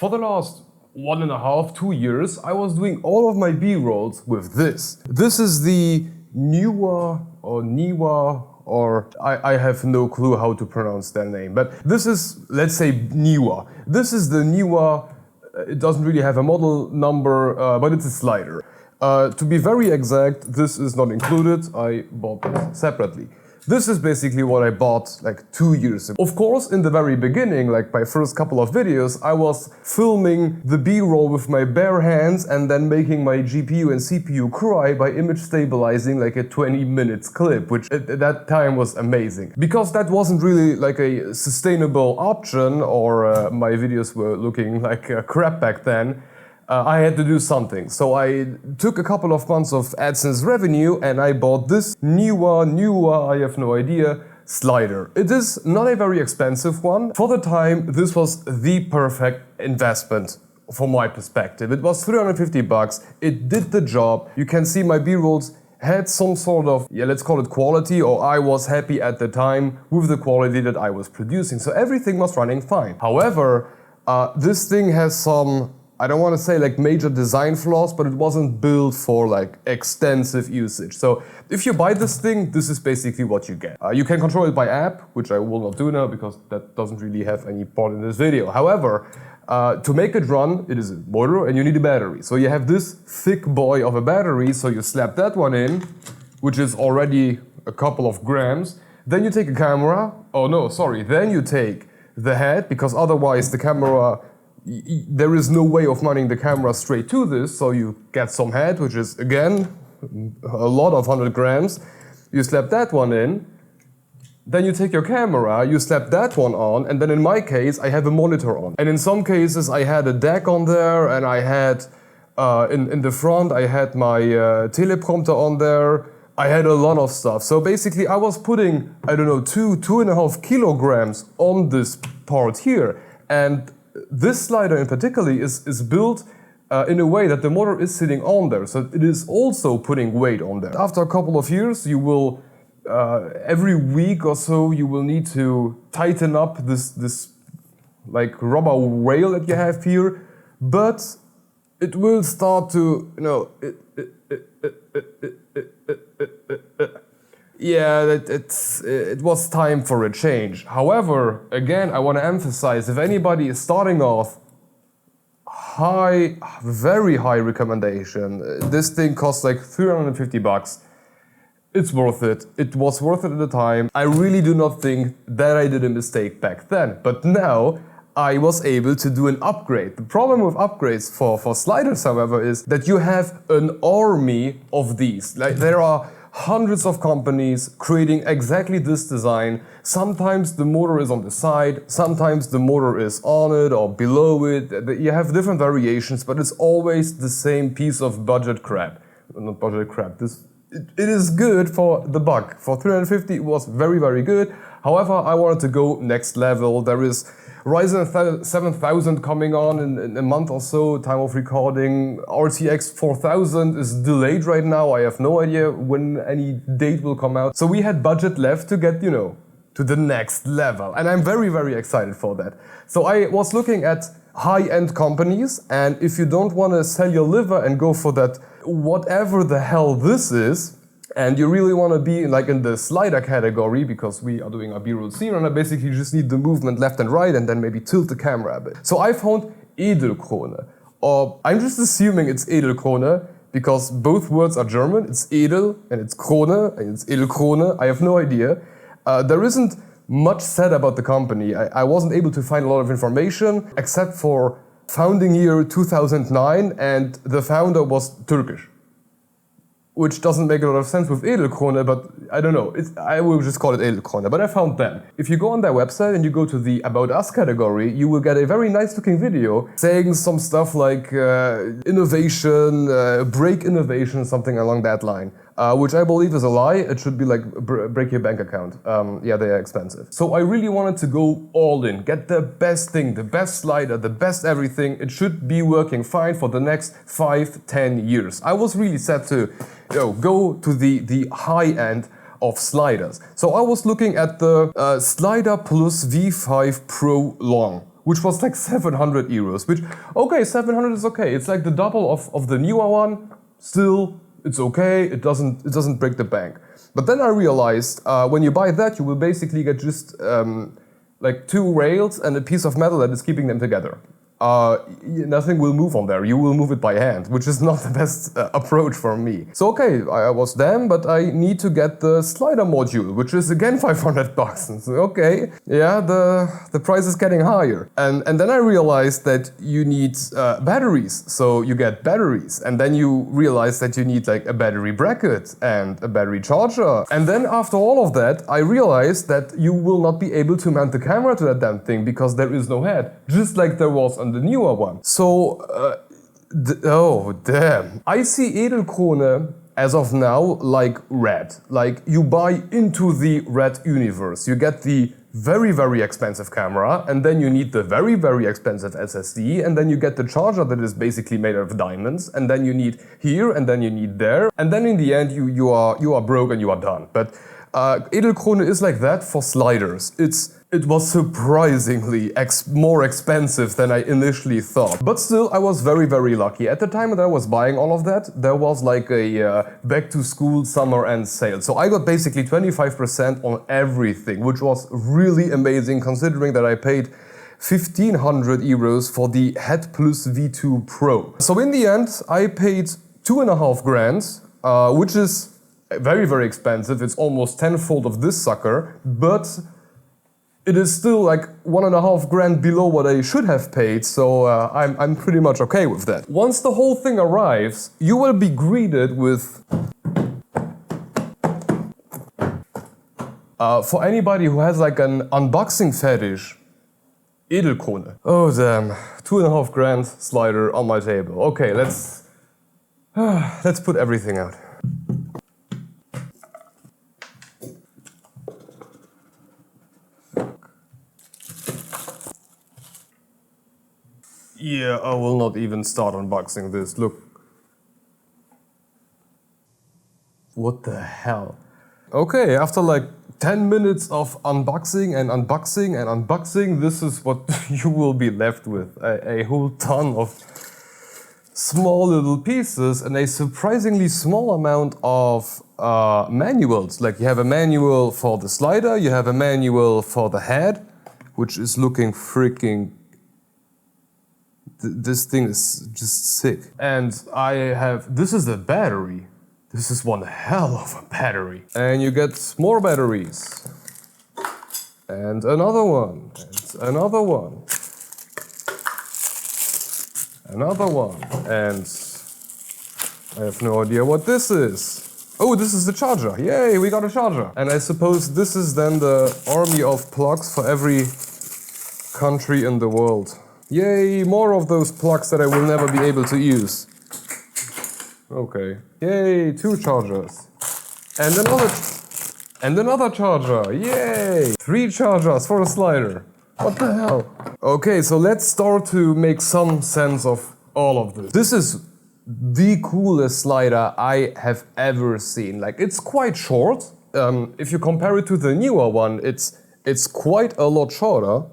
For the last 1.5, 2 years, I was doing all of my B-rolls with this. This is the Neewer or I have no clue how to pronounce their name, but this is, let's say, Neewer. This is the Neewer, it doesn't really have a model number, but it's a slider. To be very exact, this is not included, I bought this separately. This is basically what I bought like 2 years ago. Of course, in the very beginning, like my first couple of videos, I was filming the B-roll with my bare hands and then making my GPU and CPU cry by image stabilizing like a 20 minutes clip, which at that time was amazing. Because that wasn't really like a sustainable option, or my videos were looking like crap back then, I had to do something. So I took a couple of months of AdSense revenue and I bought this Neewer, I have no idea, slider. It is not a very expensive one. For the time, this was the perfect investment from my perspective. It was 350 bucks. It did the job. You can see my B-rolls had some sort of, let's call it quality, or I was happy at the time with the quality that I was producing. So everything was running fine. However, this thing has some, I don't want to say like major design flaws, but it wasn't built for like extensive usage. So if you buy this thing, this is basically what you get. You can control it by app, which I will not do now because that doesn't really have any part in this video. However, to make it run, it is a motor and you need a battery. So you have this thick boy of a battery, so you slap that one in, which is already a couple of grams. Then you take a camera, then you take the head, because otherwise the camera, there is no way of mounting the camera straight to this, so you get some head, which is again a lot of 100 grams. You slap that one in, then you take your camera, you slap that one on, and then in my case I have a monitor on. And in some cases I had a DAC on there, and I had in the front I had my teleprompter on there. I had a lot of stuff. So basically I was putting, I don't know, 2.5 kilograms on this part here. And this slider in particular is built in a way that the motor is sitting on there, so it is also putting weight on there. After a couple of years, you will, every week or so, you will need to tighten up this like rubber rail that you have here, but it will start to, it was time for a change. However, again, I want to emphasize, if anybody is starting off, very high recommendation. This thing costs like 350 bucks. It's worth it. It was worth it at the time. I really do not think that I did a mistake back then, but now I was able to do an upgrade. The problem with upgrades for sliders, however, is that you have an army of these. Like, there are hundreds of companies creating exactly this design. Sometimes the motor is on the side, sometimes the motor is on it or below it. You have different variations, but it's always the same piece of budget crap. Not budget crap, it is good for the buck. For 350 it was very, very good. However, I wanted to go next level. There is Ryzen 7000 coming on in a month or so, time of recording. RTX 4000 is delayed right now. I have no idea when any date will come out. So we had budget left to get, to the next level. And I'm very, very excited for that. So I was looking at high-end companies, and if you don't want to sell your liver and go for that, whatever the hell this is, and you really want to be like in the slider category, because we are doing a B-roll C-runner, basically you just need the movement left and right and then maybe tilt the camera a bit. So I found Edelkrone, or I'm just assuming it's Edelkrone, because both words are German. It's Edel and it's Krone and it's Edelkrone. I have no idea. There isn't much said about the company. I wasn't able to find a lot of information except for founding year 2009, and the founder was Turkish. Which doesn't make a lot of sense with Edelkrone, but I don't know, I will just call it Edelkrone, but I found them. If you go on their website and you go to the About Us category, you will get a very nice looking video saying some stuff like innovation, break innovation, something along that line. Which I believe is a lie. It should be like break your bank account. Yeah, they are expensive. So I really wanted to go all in, get the best thing, the best slider, the best everything. It should be working fine for the next 5-10 years. I was really set to go to the high end of sliders. So I was looking at the SliderPLUS V5 Pro Long, which was like 700 euros, which, okay, 700 is okay. It's like the double of the newer one. Still, it's okay. It doesn't break the bank. But then I realized when you buy that, you will basically get just like 2 rails and a piece of metal that is keeping them together. Nothing will move on there. You will move it by hand, which is not the best approach for me. So okay, I was damn, but I need to get the slider module, which is again 500 bucks. And so, okay, yeah, the price is getting higher. And then I realized that you need batteries. So you get batteries, and then you realize that you need like a battery bracket and a battery charger. And then after all of that, I realized that you will not be able to mount the camera to that damn thing because there is no head, just like there was on the newer one. So, oh damn. I see Edelkrone as of now like red. Like you buy into the red universe. You get the very, very expensive camera, and then you need the very, very expensive SSD, and then you get the charger that is basically made of diamonds, and then you need here, and then you need there, and then in the end you are broke and you are done. But Edelkrone is like that for sliders. It was surprisingly more expensive than I initially thought. But still, I was very, very lucky. At the time that I was buying all of that, there was like a back to school summer end sale. So I got basically 25% on everything, which was really amazing considering that I paid 1,500 euros for the HeadPLUS V2 Pro. So in the end, I paid 2.5 grand, which is very, very expensive. It's almost tenfold of this sucker, but it is still like 1.5 grand below what I should have paid, so I'm pretty much okay with that. Once the whole thing arrives, you will be greeted with... for anybody who has like an unboxing fetish, Edelkrone. Oh damn, 2.5 grand slider on my table. Okay, let's put everything out. Yeah, I will not even start unboxing this. Look. What the hell? Okay, after like 10 minutes of unboxing and unboxing and unboxing, this is what you will be left with. A whole ton of small little pieces and a surprisingly small amount of manuals. Like you have a manual for the slider, you have a manual for the head, which is looking freaking... This thing is just sick. And I have... This is the battery. This is one hell of a battery. And you get more batteries. And another one. And another one. Another one. And I have no idea what this is. Oh, this is the charger. Yay, we got a charger. And I suppose this is then the army of plugs for every country in the world. Yay, more of those plugs that I will never be able to use. Okay. Yay, 2 chargers. And another charger. Yay! 3 chargers for a slider. What the hell? Okay, so let's start to make some sense of all of this. This is the coolest slider I have ever seen. Like, it's quite short. If you compare it to the newer one, it's quite a lot shorter.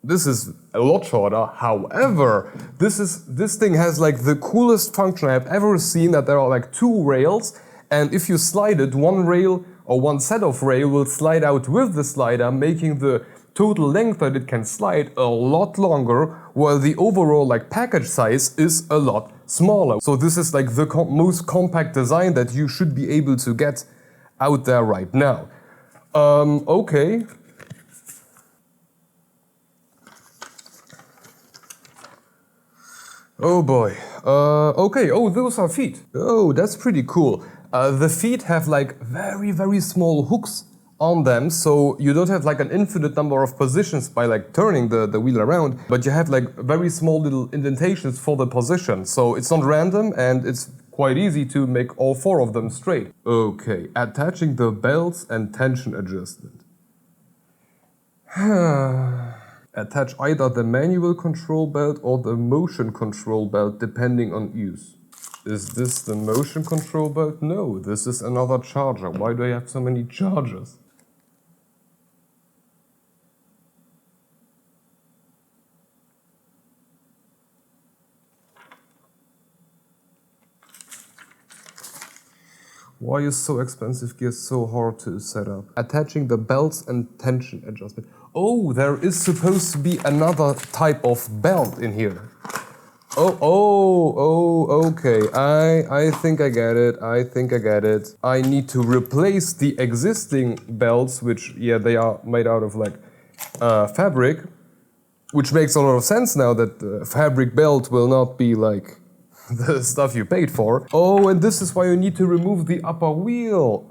This is a lot shorter, however, this thing has like the coolest function I've ever seen, that there are like 2 rails, and if you slide it, one rail or one set of rail will slide out with the slider, making the total length that it can slide a lot longer, while the overall like package size is a lot smaller. So this is like the most compact design that you should be able to get out there right now. Okay. Oh boy. Okay, oh, those are feet. Oh, that's pretty cool. The feet have like very, very small hooks on them, so you don't have like an infinite number of positions by like turning the wheel around, but you have like very small little indentations for the position. So it's not random and it's quite easy to make all 4 of them straight. Okay, attaching the belts and tension adjustment. Attach either the manual control belt or the motion control belt depending on use. Is this the motion control belt? No, this is another charger. Why do I have so many chargers? Why is so expensive gear so hard to set up? Attaching the belts and tension adjustment. Oh, there is supposed to be another type of belt in here. Okay. I think I get it. I need to replace the existing belts, which, yeah, they are made out of like fabric, which makes a lot of sense now that the fabric belt will not be like the stuff you paid for. Oh, and this is why you need to remove the upper wheel.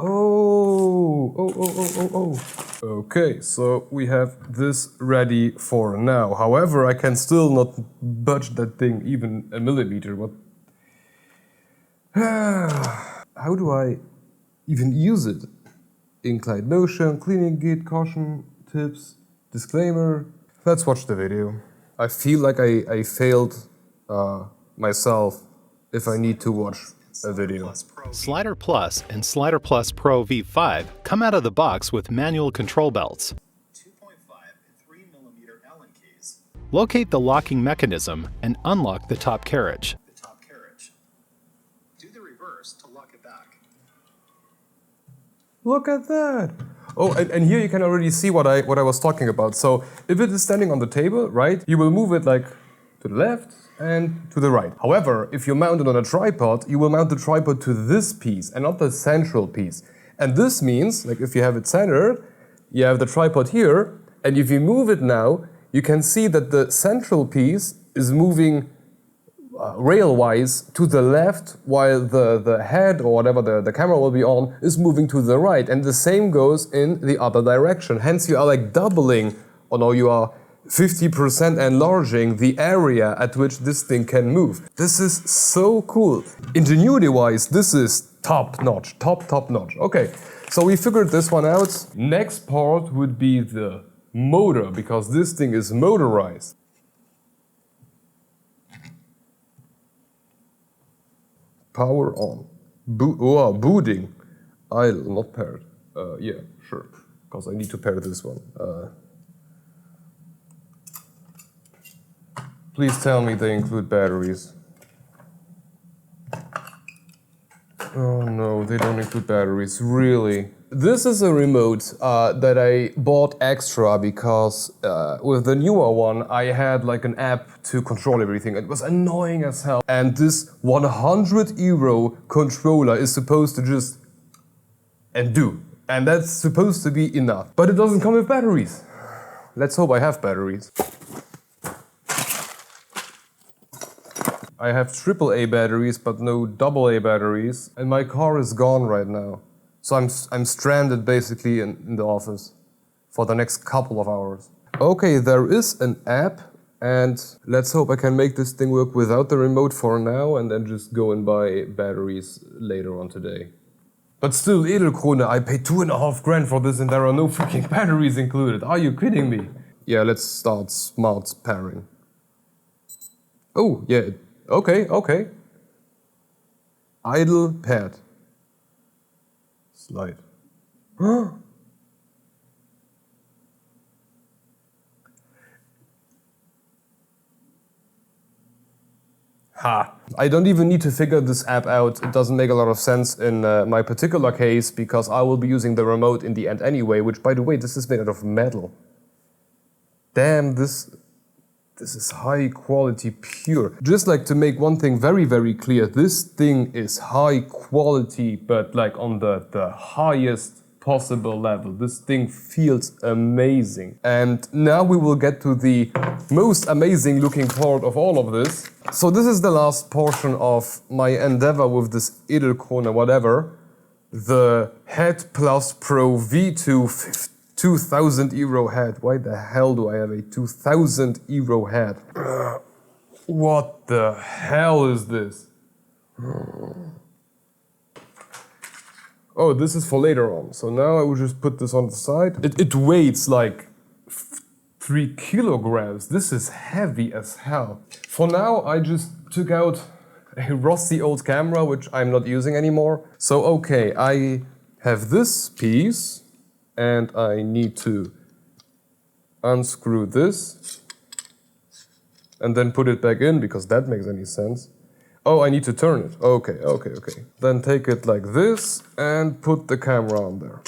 Okay, so we have this ready for now. However, I can still not budge that thing even a millimeter. What? How do I even use it? Inclined motion, cleaning gate, caution, tips, disclaimer. Let's watch the video. I feel like I failed myself if I need to watch a video. SliderPLUS and SliderPLUS Pro V5 come out of the box with manual control belts. 2.5 and 3mm Allen keys. Locate the locking mechanism and unlock the top carriage. Do the reverse to lock it back. Look at that! Oh, and here you can already see what I was talking about. So if it is standing on the table, right, you will move it like to the left and to the right. However, if you mount it on a tripod, you will mount the tripod to this piece and not the central piece. And this means, like if you have it centered, you have the tripod here, and if you move it now, you can see that the central piece is moving rail-wise to the left, while the head or whatever the camera will be on is moving to the right. And the same goes in the other direction. Hence you are like doubling, or no, you are 50% enlarging the area at which this thing can move. This is so cool. Ingenuity-wise, this is top-notch, top-notch. Okay, so we figured this one out. Next part would be the motor, because this thing is motorized. Power on. Booting. Idle, not paired. Yeah, sure, because I need to pair this one. Please tell me they include batteries. Oh no, they don't include batteries, really. This is a remote that I bought extra because with the newer one I had like an app to control everything. It was annoying as hell. And this €100 controller is supposed to just do. And that's supposed to be enough. But it doesn't come with batteries. Let's hope I have batteries. I have AAA batteries, but no AA batteries, and my car is gone right now. So I'm stranded basically in the office for the next couple of hours. Okay, there is an app, and let's hope I can make this thing work without the remote for now, and then just go and buy batteries later on today. But still, Edelkrone, I paid $2.5 grand for this and there are no freaking batteries included. Are you kidding me? Yeah, let's start smart pairing. Oh, yeah. Okay. Idle pad. Slide. Ha! I don't even need to figure this app out. It doesn't make a lot of sense in my particular case because I will be using the remote in the end anyway, which, by the way, this is made out of metal. Damn, this is high quality pure. Just like to make one thing very, very clear, this thing is high quality, but like on the highest possible level. This thing feels amazing. And now we will get to the most amazing looking part of all of this. So this is the last portion of my endeavor with this Edelkrone whatever. The HeadPLUS Pro V2 €2,000 head. Why the hell do I have a €2,000 head? What the hell is this? Oh, this is for later on. So now I will just put this on the side. It weighs like 3 kilograms. This is heavy as hell. For now, I just took out a rusty old camera, which I'm not using anymore. So okay, I have this piece. And I need to unscrew this and then put it back in because that makes any sense. Oh, I need to turn it. Okay, okay, okay. Then take it like this and put the camera on there.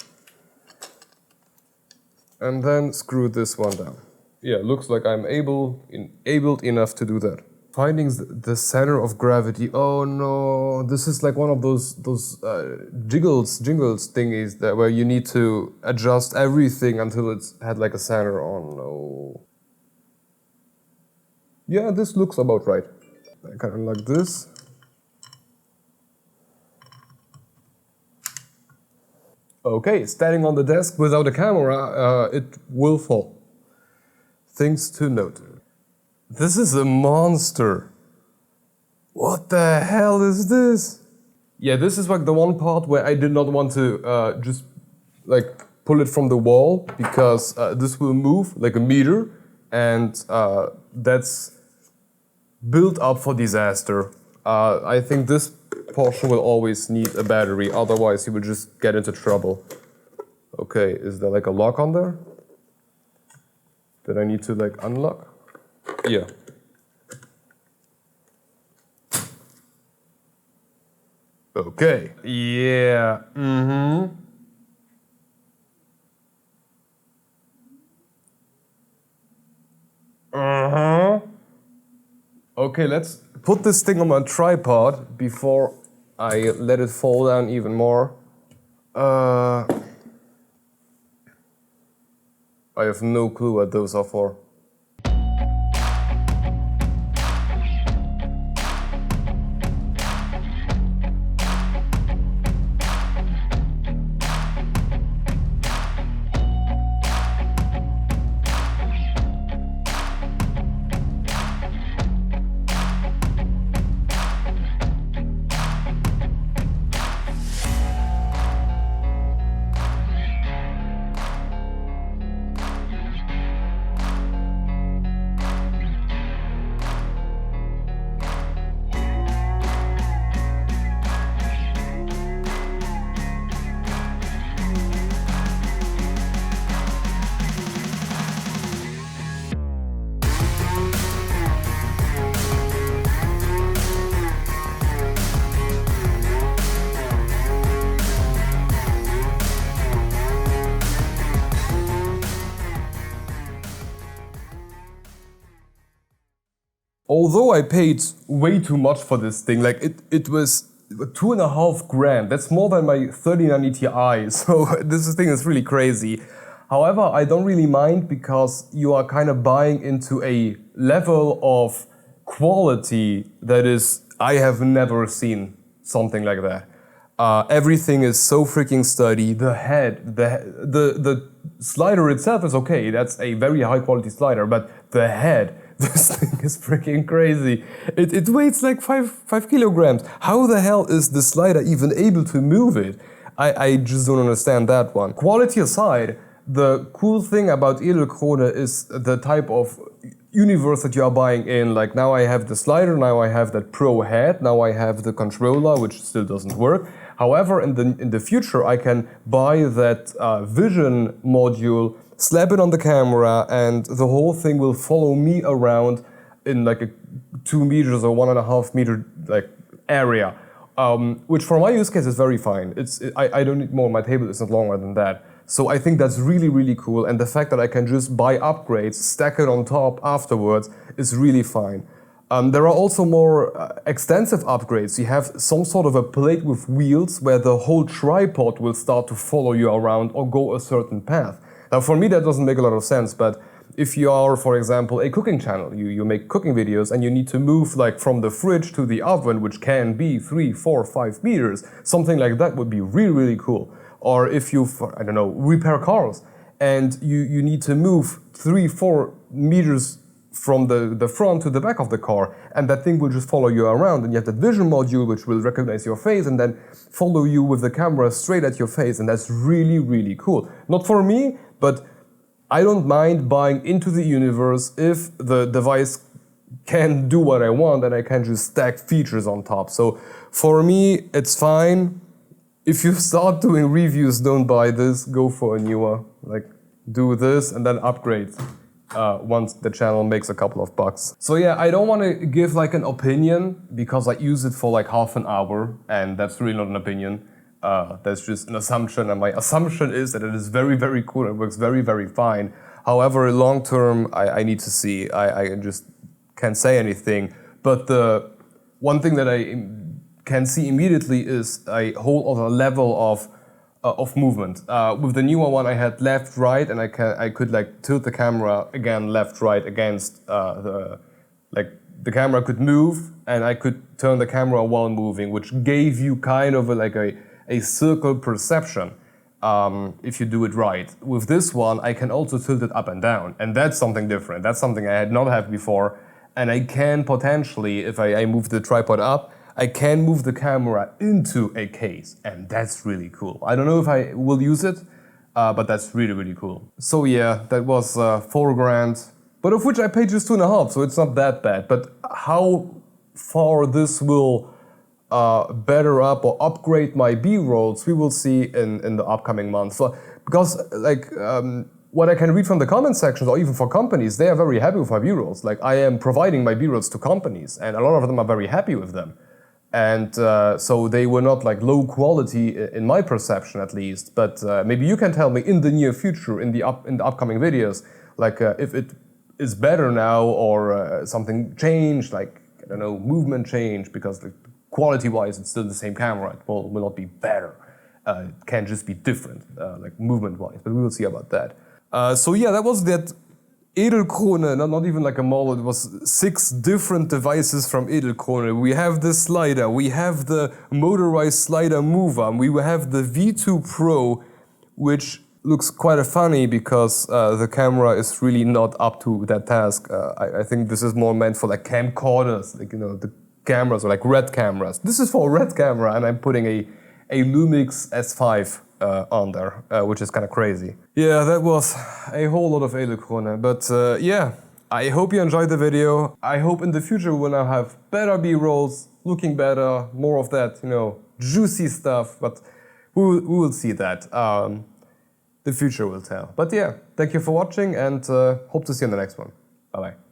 And then screw this one down. Yeah, looks like I'm enabled enough to do that. Finding the center of gravity. Oh no, this is like one of those jingles thingies that where you need to adjust everything until it's had like a center. Oh no. Yeah, this looks about right. I can unlock this. Okay, standing on the desk without a camera, it will fall. Things to note. This is a monster. What the hell is this? Yeah, this is like the one part where I did not want to just like pull it from the wall because this will move like a meter and that's built up for disaster. I think this portion will always need a battery, otherwise you will just get into trouble. Okay, is there like a lock on there that I need to like unlock? Yeah. Okay. Yeah. Mm-hmm. Uh-huh. Okay, let's put this thing on my tripod before I let it fall down even more. I have no clue what those are for. Although I paid way too much for this thing, like it was 2.5 grand. That's more than my 3090 Ti, so this thing is really crazy. However, I don't really mind because you are kind of buying into a level of quality that is, I have never seen something like that. Everything is so freaking sturdy. The head, the slider itself is okay. That's a very high quality slider, but the head, this thing is freaking crazy. It weighs like 5 kilograms. How the hell is the slider even able to move it? I just don't understand that one. Quality aside, the cool thing about Edelkrone is the type of universe that you are buying in. Like now I have the slider, now I have that pro head, now I have the controller, which still doesn't work. However, in the future, I can buy that vision module, slap it on the camera, and the whole thing will follow me around in like a 2 meters or 1.5 meter like area, which for my use case is very fine. I don't need more. My table isn't longer than that. So I think that's really, really cool. And the fact that I can just buy upgrades, stack it on top afterwards is really fine. There are also more extensive upgrades. You have some sort of a plate with wheels where the whole tripod will start to follow you around or go a certain path. Now for me that doesn't make a lot of sense, but if you are, for example, a cooking channel, you make cooking videos and you need to move like from the fridge to the oven, which can be 3, 4, 5 meters, something like that would be really, really cool. Or if you, I don't know, repair cars and you need to move 3, 4 meters from the front to the back of the car, and that thing will just follow you around, and you have that vision module which will recognize your face and then follow you with the camera straight at your face, and that's really, really cool. Not for me, but I don't mind buying into the universe if the device can do what I want and I can just stack features on top. So for me, it's fine. If you start doing reviews, don't buy this, go for a newer. Like, do this and then upgrade. once the channel makes a couple of bucks. So yeah, I don't want to give like an opinion because I use it for like half an hour and that's really not an opinion. That's just an assumption, and my assumption is that it is very, very cool. It works very, very fine. However, long term, I need to see. I just can't say anything. But the one thing that I can see immediately is a whole other level of movement. With the newer one, I had left, right, and I could like tilt the camera again left, right against the camera could move, and I could turn the camera while moving, which gave you kind of a circle perception if you do it right. With this one, I can also tilt it up and down, and that's something different. That's something I had not had before, and I can potentially, if I move the tripod up, I can move the camera into a case, and that's really cool. I don't know if I will use it, but that's really, really cool. So yeah, that was $4,000, but of which I paid just $2,500, so it's not that bad. But how far this will better up or upgrade my B-rolls, we will see in the upcoming months. So, because like what I can read from the comment sections, or even for companies, they are very happy with my B-rolls. Like I am providing my B-rolls to companies, and a lot of them are very happy with them. And so they were not like low quality in my perception, at least. But maybe you can tell me in the near future, in the upcoming videos, like if it is better now, or something changed, like I don't know, movement change, because the quality-wise, it's still the same camera. It will not be better. It can just be different, like movement-wise. But we will see about that. So yeah, that was that Edelkrone, not even like a model. It was 6 different devices from Edelkrone. We have the slider, we have the motorized slider mover, we have the V2 Pro, which looks quite funny because the camera is really not up to that task. I think this is more meant for like camcorders, like, you know, the cameras, or like red cameras. This is for a red camera, and I'm putting a Lumix S5 on there, which is kind of crazy. Yeah, that was a whole lot of Edelkrone, but yeah, I hope you enjoyed the video. I hope in the future we'll now have better B-rolls, looking better, more of that, you know, juicy stuff, but we will see that. The future will tell. But yeah, thank you for watching, and hope to see you in the next one. Bye-bye.